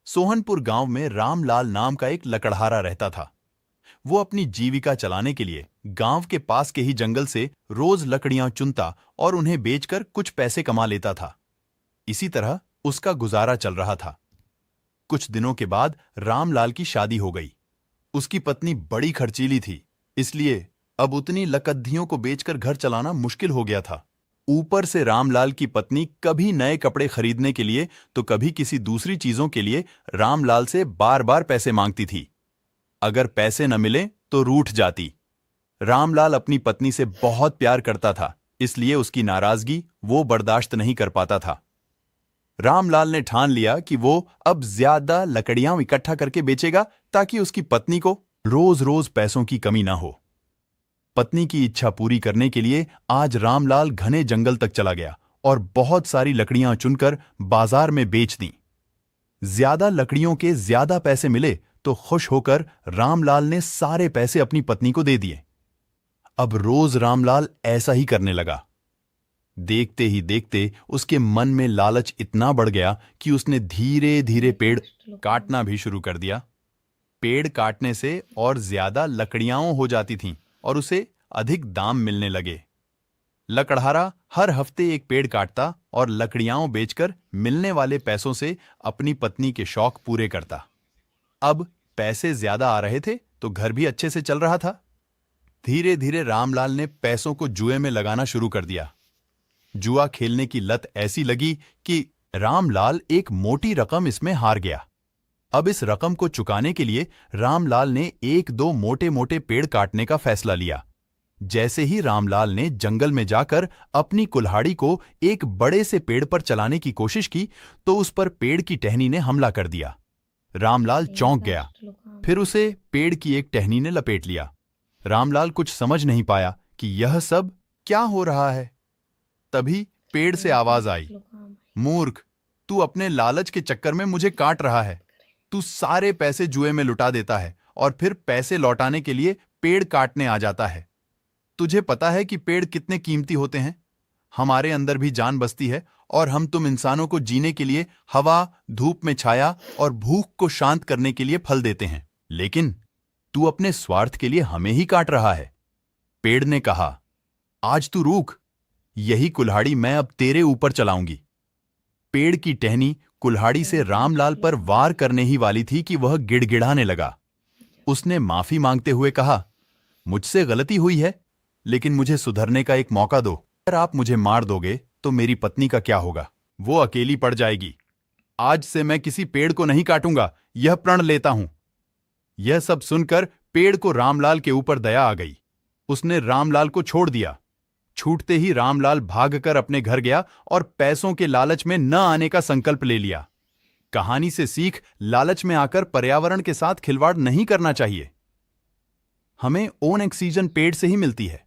सोहनपुर गांव में रामलाल नाम का एक लकड़हारा रहता था। वो अपनी जीविका चलाने के लिए गांव के पास के ही जंगल से रोज लकड़ियां चुनता और उन्हें बेचकर कुछ पैसे कमा लेता था। इसी तरह उसका गुजारा चल रहा था। कुछ दिनों के बाद रामलाल की शादी हो गई। उसकी पत्नी बड़ी खर्चीली थी, इसलिए अब उतनी लकद्धियों को बेचकर घर चलाना मुश्किल हो गया था। ऊपर से रामलाल की पत्नी कभी नए कपड़े खरीदने के लिए तो कभी किसी दूसरी चीजों के लिए रामलाल से बार बार पैसे मांगती थी। अगर पैसे न मिले तो रूठ जाती। रामलाल अपनी पत्नी से बहुत प्यार करता था, इसलिए उसकी नाराजगी वो बर्दाश्त नहीं कर पाता था। रामलाल ने ठान लिया कि वो अब ज्यादा लकड़ियां इकट्ठा करके बेचेगा ताकि उसकी पत्नी को रोज रोज पैसों की कमी ना हो। पत्नी की इच्छा पूरी करने के लिए आज रामलाल घने जंगल तक चला गया और बहुत सारी लकड़ियां चुनकर बाजार में बेच दी। ज्यादा लकड़ियों के ज्यादा पैसे मिले तो खुश होकर रामलाल ने सारे पैसे अपनी पत्नी को दे दिए। अब रोज रामलाल ऐसा ही करने लगा। देखते ही देखते उसके मन में लालच इतना बढ़ गया कि उसने धीरे धीरे पेड़ काटना भी शुरू कर दिया। पेड़ काटने से और ज्यादा लकड़ियां हो जाती थीं और उसे अधिक दाम मिलने लगे। लकड़हारा हर हफ्ते एक पेड़ काटता और लकड़ियां बेचकर मिलने वाले पैसों से अपनी पत्नी के शौक पूरे करता। अब पैसे ज्यादा आ रहे थे तो घर भी अच्छे से चल रहा था। धीरे धीरे रामलाल ने पैसों को जुए में लगाना शुरू कर दिया। जुआ खेलने की लत ऐसी लगी कि रामलाल एक मोटी रकम इसमें हार गया। अब इस रकम को चुकाने के लिए रामलाल ने एक दो मोटे मोटे पेड़ काटने का फैसला लिया। जैसे ही रामलाल ने जंगल में जाकर अपनी कुल्हाड़ी को एक बड़े से पेड़ पर चलाने की कोशिश की तो उस पर पेड़ की टहनी ने हमला कर दिया। रामलाल चौंक गया। फिर उसे पेड़ की एक टहनी ने लपेट लिया। रामलाल कुछ समझ नहीं पाया कि यह सब क्या हो रहा है। तभी पेड़ से आवाज आई, मूर्ख, तू अपने लालच के चक्कर में मुझे काट रहा है। तू सारे पैसे जुए में लुटा देता है और फिर पैसे लौटाने के लिए पेड़ काटने आ जाता है। तुझे पता है कि पेड़ कितने कीमती होते हैं? हमारे अंदर भी जान बसती है और हम तुम इंसानों को जीने के लिए हवा, धूप में छाया और भूख को शांत करने के लिए फल देते हैं, लेकिन तू अपने स्वार्थ के लिए हमें ही काट रहा है। पेड़ ने कहा, आज तू रूठ, यही कुल्हाड़ी मैं अब तेरे ऊपर चलाऊंगी। पेड़ की टहनी कुल्हाड़ी से रामलाल पर वार करने ही वाली थी कि वह गिड़गिड़ाने लगा। उसने माफी मांगते हुए कहा, मुझसे गलती हुई है, लेकिन मुझे सुधरने का एक मौका दो। अगर आप मुझे मार दोगे तो मेरी पत्नी का क्या होगा? वो अकेली पड़ जाएगी। आज से मैं किसी पेड़ को नहीं काटूंगा, यह प्रण लेता हूं। यह सब सुनकर पेड़ को रामलाल के ऊपर दया आ गई। उसने रामलाल को छोड़ दिया। छूटते ही रामलाल भागकर अपने घर गया और पैसों के लालच में न आने का संकल्प ले लिया। कहानी से सीख, लालच में आकर पर्यावरण के साथ खिलवाड़ नहीं करना चाहिए। हमें ऑन ऑक्सीजन पेड़ से ही मिलती है।